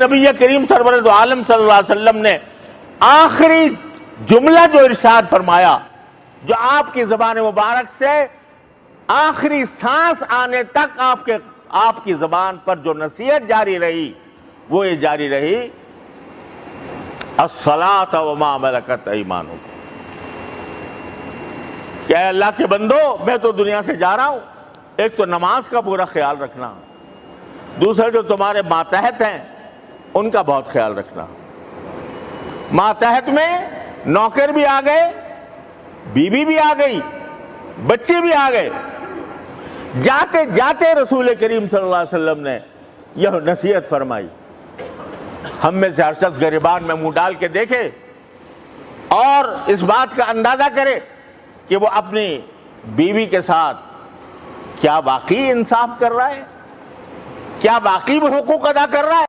نبی کریم سرورت عالم صلی اللہ علیہ وسلم نے آخری جملہ جو ارشاد فرمایا، جو آپ کی زبان مبارک سے آخری سانس آنے تک آپ کی زبان پر جو نصیحت جاری رہی، وہ یہ جاری رہی، الصلاۃ وما ملکت ایمانکم، کہ اے اللہ کے بندو، میں تو دنیا سے جا رہا ہوں، ایک تو نماز کا پورا خیال رکھنا، دوسرا جو تمہارے ماتحت ہیں ان کا بہت خیال رکھنا۔ ماتحت میں نوکر بھی آ گئے، بیوی بھی آ گئی، بچے بھی آ گئے، جاتے جاتے رسول کریم صلی اللہ علیہ وسلم نے یہ نصیحت فرمائی، ہم میں سے ہر شخص گریبان میں منہ ڈال کے دیکھے اور اس بات کا اندازہ کرے کہ وہ اپنی بیوی کے ساتھ کیا واقعی انصاف کر رہا ہے، کیا واقعی وہ حقوق ادا کر رہا ہے۔